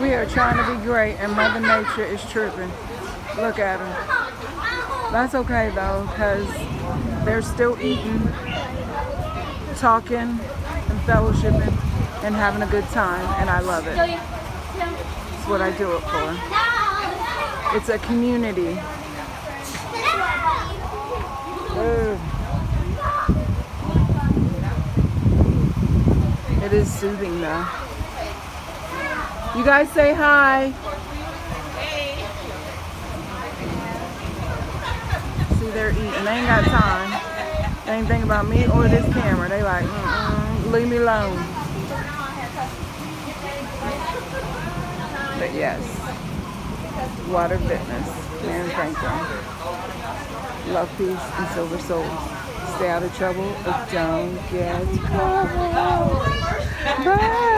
here trying to be great, and Mother Nature is tripping. Look at her. That's okay though, because they're still eating, talking, and fellowshipping, and having a good time, and I love it. It's what I do it for. It's a community. Ugh. It is soothing though. You guys say hi. See, they're eating. They ain't got time. They ain't thinking about me or this camera. They like, leave me alone. But yes, Water Fitness, Marion Franklin. Love, peace, and silver souls. Stay out of trouble, but don't get caught. Bye.